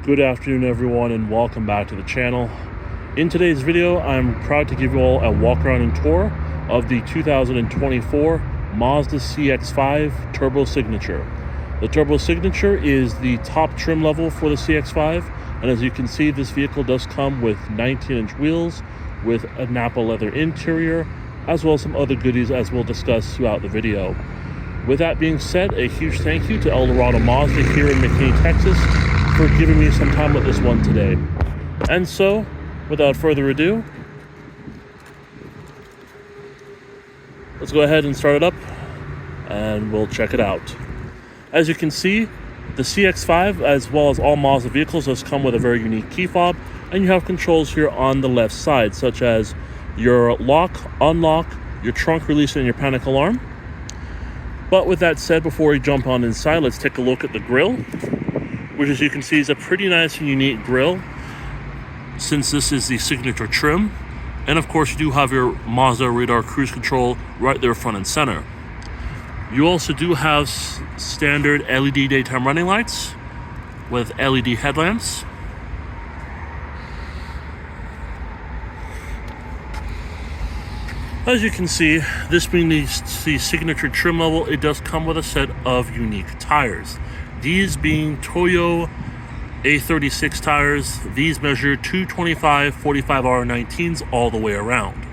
Good afternoon everyone, and welcome back to the channel. In today's video, I'm proud to give you all a walk around and tour of the 2024 Mazda CX-5 Turbo Signature. The Turbo Signature is the top trim level for the CX-5, and as you can see, this vehicle does come with 19-inch wheels with a Nappa Leather interior, as well as some other goodies as we'll discuss throughout the video. With that being said, a huge thank you to Dorado Mazda here in McKinney, Texas, for giving me some time with this one today. And so, without further ado, let's go ahead and start it up and we'll check it out. As you can see, the CX-5, as well as all Mazda vehicles, does come with a very unique key fob, and you have controls here on the left side, such as your lock, unlock, your trunk release, and your panic alarm. But with that said, before we jump on inside, let's take a look at the grille, which, as you can see, is a pretty nice and unique grille, since this is the signature trim. And of course, you do have your Mazda radar cruise control right there front and center. You also do have standard LED daytime running lights with LED headlamps. As you can see, this being the signature trim level, it does come with a set of unique tires. These being Toyo A36 tires. These measure 225 45R19s all the way around.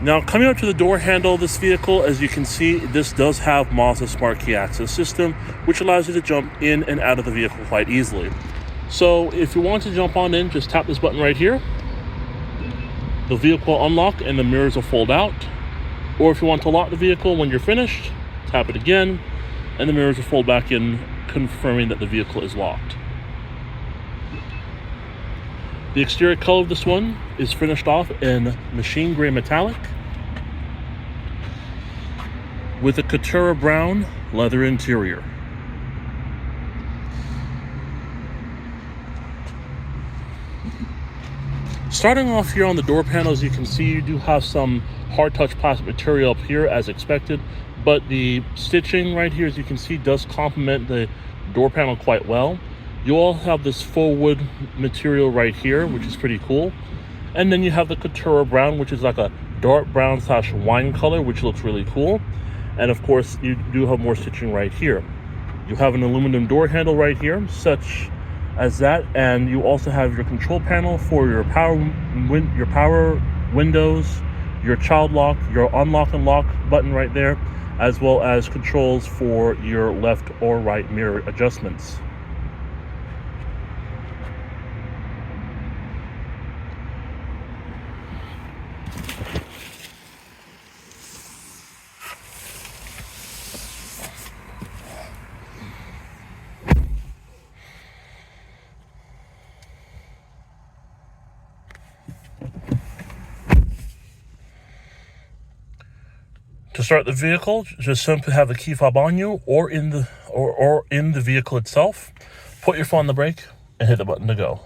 Now, coming up to the door handle of this vehicle, as you can see, this does have Mazda Smart Key Access System, which allows you to jump in and out of the vehicle quite easily. So if you want to jump on in, just tap this button right here. The vehicle will unlock and the mirrors will fold out. Or if you want to lock the vehicle when you're finished, tap it again and the mirrors will fold back in, confirming that the vehicle is locked. The exterior color of this one is finished off in machine gray metallic with a Caturra Brown leather interior. Starting off here on the door panels, you can see you do have some hard touch plastic material up here as expected, but the stitching right here, as you can see, does complement the door panel quite well. You all have this faux wood material right here, which is pretty cool. And then you have the Caturra Brown, which is like a dark brown / wine color, which looks really cool. And of course, you do have more stitching right here. You have an aluminum door handle right here, such as that, and you also have your control panel for your power windows, your child lock, your unlock and lock button right there, as well as controls for your left or right mirror adjustments. To start the vehicle, just simply have the key fob on you or in the vehicle itself. Put your foot on the brake and hit the button to go.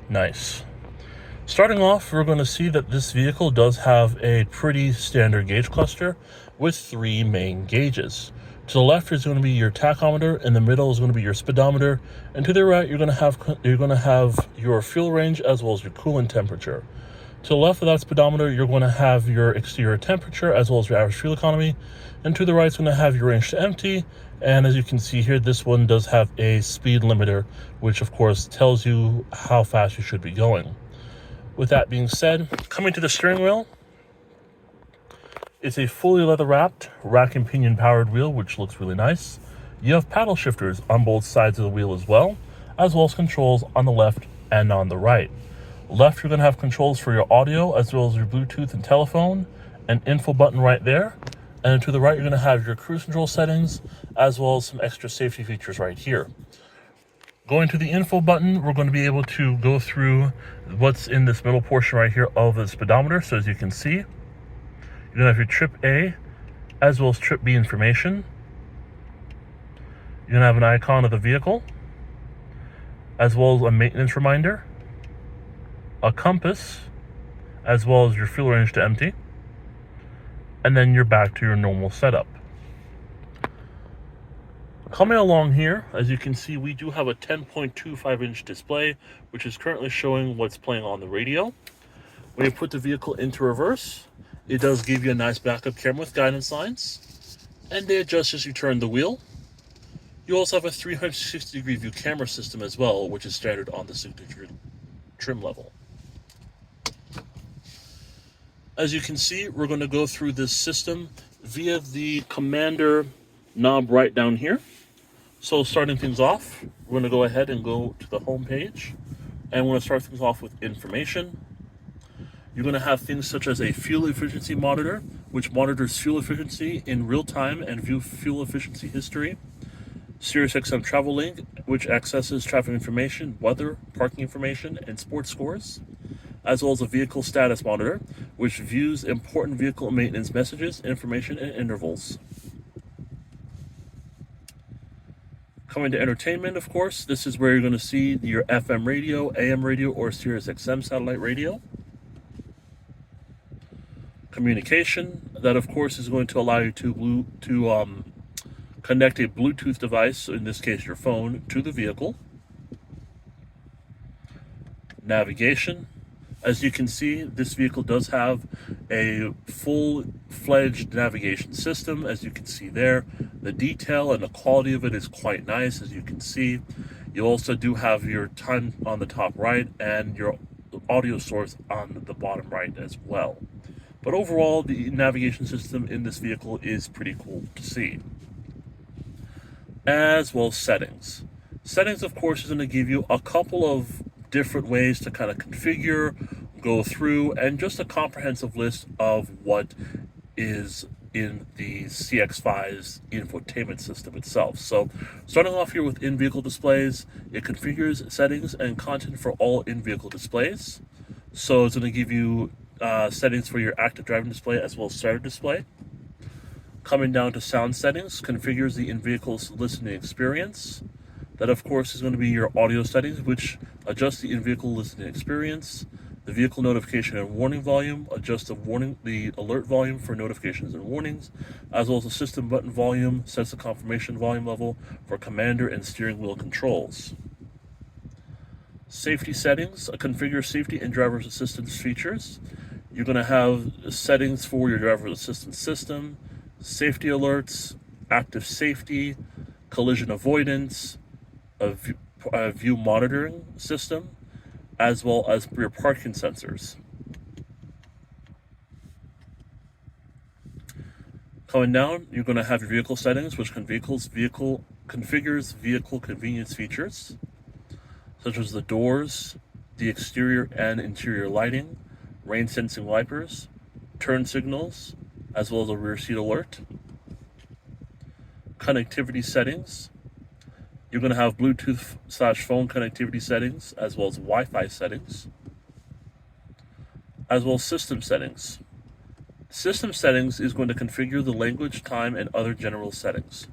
Nice. Starting off, we're going to see that this vehicle does have a pretty standard gauge cluster with 3 main gauges. To the left is going to be your tachometer, in the middle is going to be your speedometer, and to the right you're going to have your fuel range as well as your coolant temperature. To the left of that speedometer, you're going to have your exterior temperature as well as your average fuel economy, and to the right is going to have your range to empty. And as you can see here, this one does have a speed limiter, which of course tells you how fast you should be going. With that being said, coming to the steering wheel, it's a fully leather-wrapped, rack and pinion powered wheel, which looks really nice. You have paddle shifters on both sides of the wheel as well as controls on the left and on the right. Left, you're going to have controls for your audio as well as your Bluetooth and telephone, an info button right there. And to the right, you're going to have your cruise control settings as well as some extra safety features right here. Going to the info button, we're going to be able to go through what's in this middle portion right here of the speedometer. So as you can see, you're going to have your trip A as well as trip B information. You're going to have an icon of the vehicle. as well as a maintenance reminder, a compass, as well as your fuel range to empty, and then you're back to your normal setup. Coming along here, as you can see, we do have a 10.25-inch display, which is currently showing what's playing on the radio. When you put the vehicle into reverse, it does give you a nice backup camera with guidance lines, and they adjust as you turn the wheel. You also have a 360-degree view camera system as well, which is standard on the Signature trim level. As you can see, we're going to go through this system via the commander knob right down here. So starting things off, we're going to go ahead and go to the home page, and we're going to start things off with information. You're going to have things such as a fuel efficiency monitor, which monitors fuel efficiency in real time and view fuel efficiency history. SiriusXM Travel Link, which accesses traffic information, weather, parking information, and sports scores, as well as a vehicle status monitor, which views important vehicle maintenance messages, information, and intervals. Coming to entertainment, of course, this is where you're going to see your FM radio, AM radio, or SiriusXM satellite radio. Communication, that of course is going to allow you to connect a Bluetooth device, in this case your phone, to the vehicle. Navigation. As you can see, this vehicle does have a full-fledged navigation system, as you can see there. The detail and the quality of it is quite nice, as you can see. You also do have your time on the top right and your audio source on the bottom right as well. But overall, the navigation system in this vehicle is pretty cool to see. As well as settings. Settings, of course, is going to give you a couple of different ways to kind of configure, go through, and just a comprehensive list of what is in the CX-5's infotainment system itself. So starting off here with in-vehicle displays, it configures settings and content for all in-vehicle displays. So it's going to give you settings for your active driving display as well as starter display. Coming down to sound settings, configures the in-vehicle's listening experience. That, of course, is going to be your audio settings, which adjust the in-vehicle listening experience. The vehicle notification and warning volume, adjust the alert volume for notifications and warnings, as well as the system button volume, sets the confirmation volume level for commander and steering wheel controls. Safety settings, configure safety and driver's assistance features. You're going to have settings for your driver's assistance system, safety alerts, active safety, collision avoidance, a view monitoring system, as well as rear parking sensors. Coming down, you're going to have your vehicle settings, which configures vehicle convenience features, such as the doors, the exterior and interior lighting, rain sensing wipers, turn signals, as well as a rear seat alert. Connectivity settings. You're going to have Bluetooth/phone connectivity settings, as well as Wi-Fi settings, as well as system settings. System settings is going to configure the language, time, and other general settings.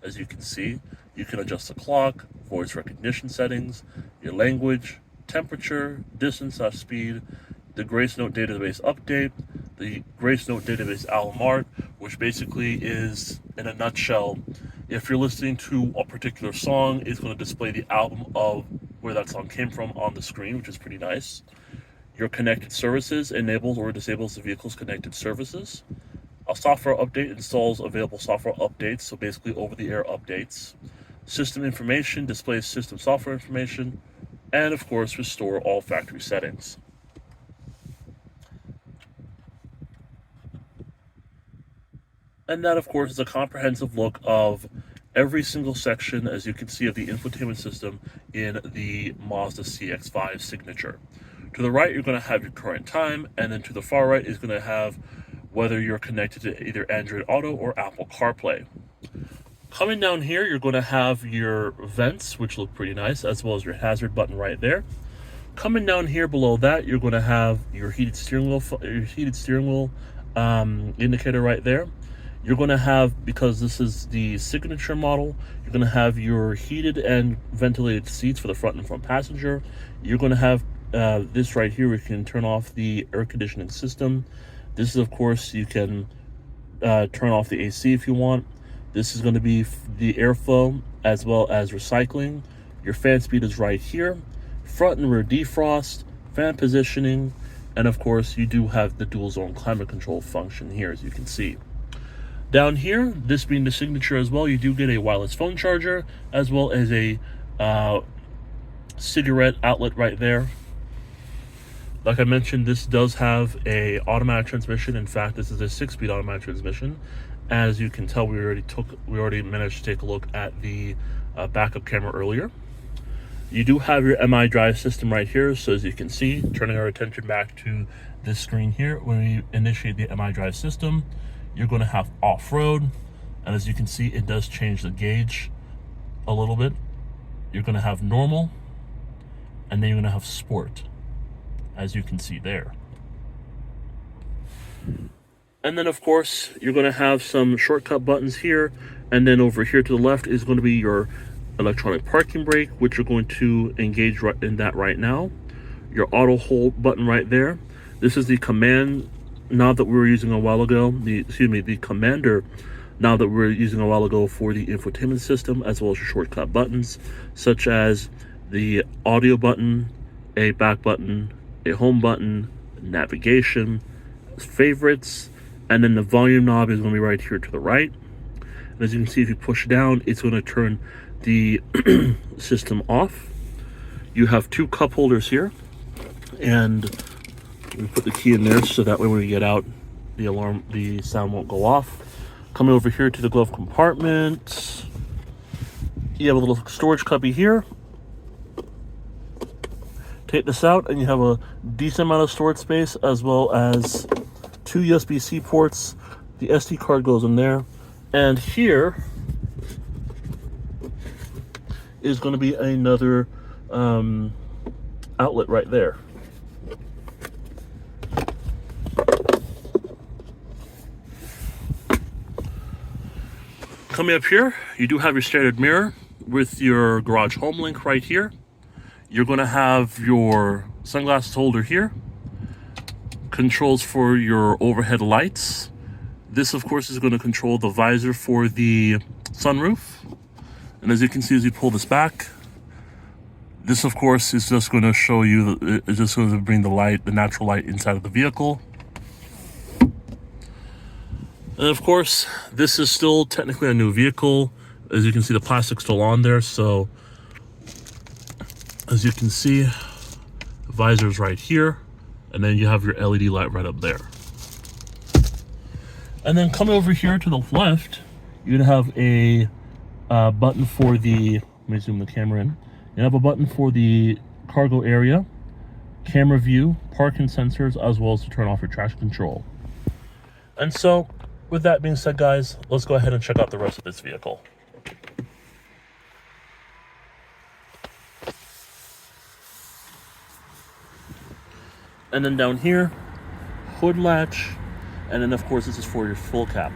As you can see, you can adjust the clock, voice recognition settings, your language, temperature, distance/speed, the Grace Note database update, the Grace Note database album art, which basically is, in a nutshell, if you're listening to a particular song, it's going to display the album of where that song came from on the screen, which is pretty nice. Your connected services enables or disables the vehicle's connected services. A software update installs available software updates, so basically over-the-air updates. System information displays system software information, and of course, restore all factory settings. And that, of course, is a comprehensive look of every single section, as you can see, of the infotainment system in the Mazda CX-5 Signature. To the right, you're going to have your current time, and then to the far right is going to have whether you're connected to either Android Auto or Apple CarPlay. Coming down here, you're going to have your vents, which look pretty nice, as well as your hazard button right there. Coming down here below that, you're going to have your heated steering wheel indicator right there. You're going to have, because this is the Signature model, you're going to have your heated and ventilated seats for the front and front passenger. You're going to have this right here, we can turn off the air conditioning system. This is, of course, you can turn off the AC if you want. This is going to be the airflow as well as recycling. Your fan speed is right here. Front and rear defrost, fan positioning, and of course you do have the dual zone climate control function here, as you can see. Down here, this being the Signature as well, you do get a wireless phone charger as well as a cigarette outlet right there. Like I mentioned, this does have a automatic transmission. In fact, this is a 6-speed automatic transmission. As you can tell, we already managed to take a look at the backup camera earlier. You do have your MI drive system right here. So as you can see, turning our attention back to this screen here, when we initiate the MI drive system, you're going to have off-road, and as you can see, it does change the gauge a little bit. You're going to have normal, and then you're going to have sport, as you can see there. And then of course, you're going to have some shortcut buttons here, and then over here to the left is going to be your electronic parking brake, which you're going to engage right in that right now. Your auto hold button right there. This is the command knob that we were using a while ago, the commander knob that we were using a while ago for the infotainment system, as well as your shortcut buttons, such as the audio button, a back button, a home button, navigation, favorites, and then the volume knob is going to be right here to the right. And as you can see, if you push down, it's going to turn the system off. You have 2 cup holders here, and we put the key in there so that way when we get out, the sound won't go off. Coming over here to the glove compartment, you have a little storage cubby here. Take this out and you have a decent amount of storage space, as well as 2 USB-C ports. The SD card goes in there, and here is going to be another outlet right there. Coming up here, you do have your standard mirror with your garage home link right here. You're going to have your sunglasses holder here, controls for your overhead lights. This, of course, is going to control the visor for the sunroof. And as you can see, as you pull this back, this, of course, is just going to show you, it's just going to bring the light, the natural light inside of the vehicle. And of course, this is still technically a new vehicle. As you can see, the plastic's still on there. So as you can see, the visor's right here, and then you have your LED light right up there. And then coming over here to the left, you're gonna have a button for the, let me zoom the camera in. You have a button for the cargo area, camera view, parking sensors, as well as to turn off your traction control. And so, with that being said, guys, let's go ahead and check out the rest of this vehicle. And then down here, hood latch, and then of course this is for your full cap.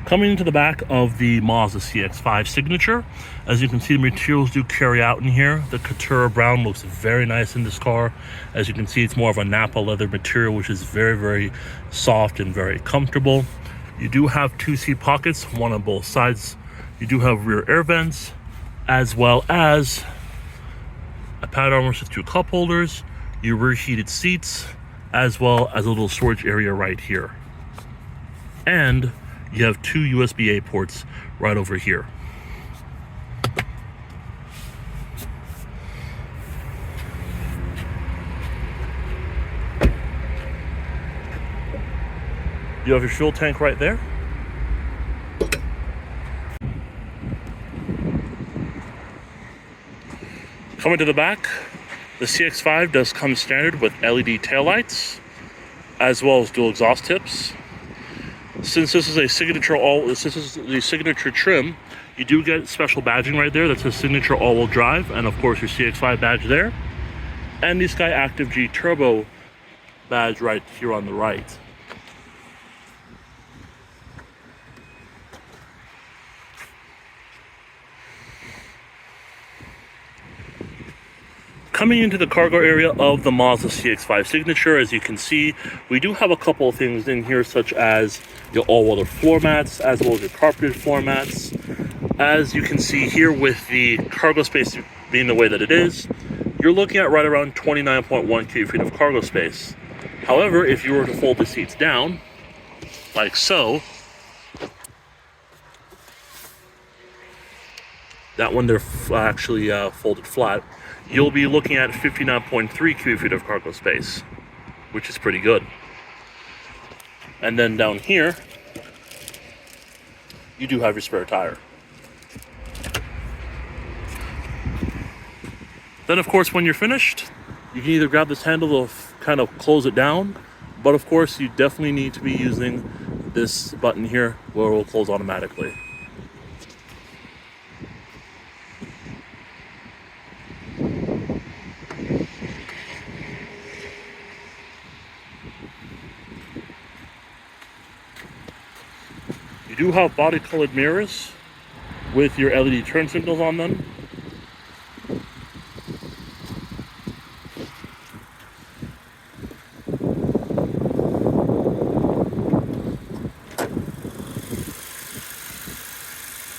Coming into the back of the Mazda CX-5 Signature, as you can see, the materials do carry out in here. The Caturra Brown looks very nice in this car. As you can see, it's more of a Nappa leather material, which is very, very soft and very comfortable. You do have 2 seat pockets, one on both sides. You do have rear air vents, as well as a pad armrest with 2 cup holders, your rear heated seats, as well as a little storage area right here. And you have 2 USB-A ports right over here. You have your fuel tank right there. Coming to the back, the CX-5 does come standard with LED taillights, as well as dual exhaust tips. Since this is the signature trim, you do get special badging right there that says Signature all-wheel drive, and of course your CX-5 badge there, and the Sky Active G Turbo badge right here on the right. Coming into the cargo area of the Mazda CX-5 Signature, as you can see, we do have a couple of things in here, such as your all-weather floor mats, as well as your carpeted floor mats. As you can see here, with the cargo space being the way that it is, you're looking at right around 29.1 cubic feet of cargo space. However, if you were to fold the seats down, like so, that one they're actually folded flat, you'll be looking at 59.3 cubic feet of cargo space, which is pretty good. And then down here, you do have your spare tire. Then of course, when you're finished, you can either grab this handle to kind of close it down, but of course you definitely need to be using this button here where it will close automatically. You do have body colored mirrors with your LED turn signals on them.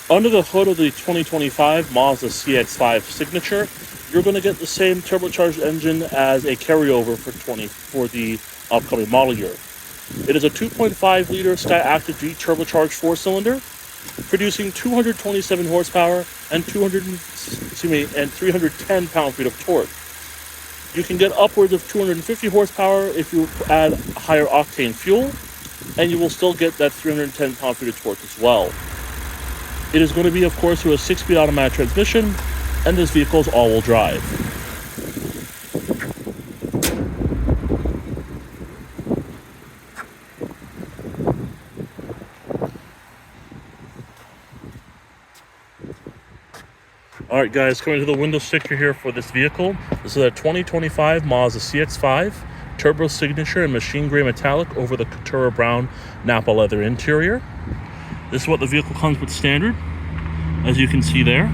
Under the hood of the 2025 Mazda CX-5 Signature, you're going to get the same turbocharged engine as a carryover for the upcoming model year. It is a 2.5 liter Sky Active G turbocharged 4-cylinder, producing 227 horsepower and 310 pound-feet of torque. You can get upwards of 250 horsepower if you add higher octane fuel, and you will still get that 310 pound-feet of torque as well. It is going to be, of course, through a 6-speed automatic transmission, and this vehicle is all-wheel drive. Alright guys, coming to the window sticker here for this vehicle. This is a 2025 Mazda CX-5 Turbo Signature in machine gray metallic over the Caturra Brown Nappa Leather interior. This is what the vehicle comes with standard, as you can see there.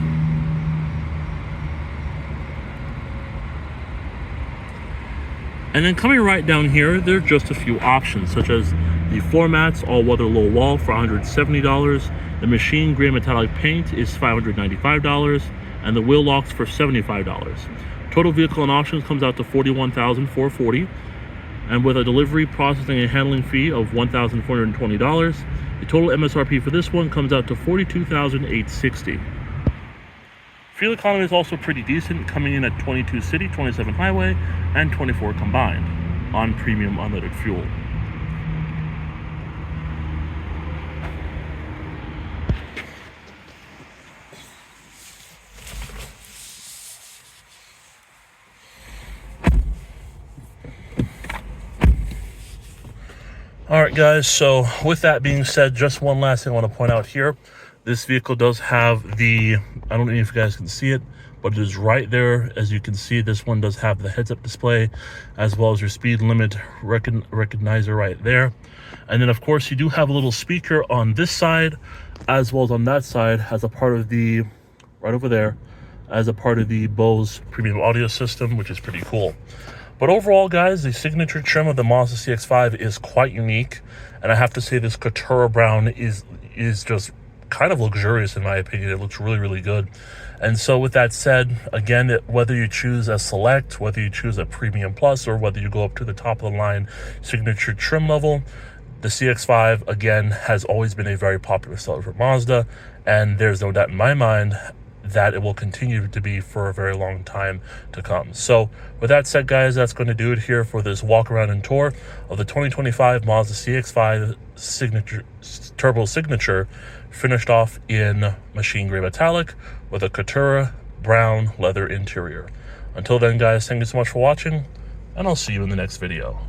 And then coming right down here, there are just a few options, such as the floor mats, all-weather low wall for $170. The machine gray metallic paint is $595, and the wheel locks for $75. Total vehicle and options comes out to $41,440, and with a delivery, processing, and handling fee of $1,420. The total MSRP for this one comes out to $42,860. Fuel economy is also pretty decent, coming in at 22 city, 27 highway, and 24 combined on premium unleaded fuel. Alright guys, so with that being said, just one last thing I want to point out here. This vehicle does have the, I don't know if you guys can see it, but it is right there. As you can see, this one does have the heads-up display, as well as your speed limit recognizer right there. And then of course you do have a little speaker on this side, as well as on that side, as a part of the, right over there, as a part of the Bose premium audio system, which is pretty cool. But overall, guys, the signature trim of the Mazda CX-5 is quite unique. And I have to say this Caturra Brown is just kind of luxurious in my opinion. It looks really, really good. And so with that said, again, whether you choose a Select, whether you choose a Premium Plus, or whether you go up to the top of the line signature trim level, the CX-5, again, has always been a very popular seller for Mazda. And there's no doubt in my mind that it will continue to be for a very long time to come. So with that said, guys, that's going to do it here for this walk around and tour of the 2025 Mazda CX-5 Turbo Signature, finished off in machine gray metallic with a Caturra Brown leather interior. Until then, guys, thank you so much for watching, and I'll see you in the next video.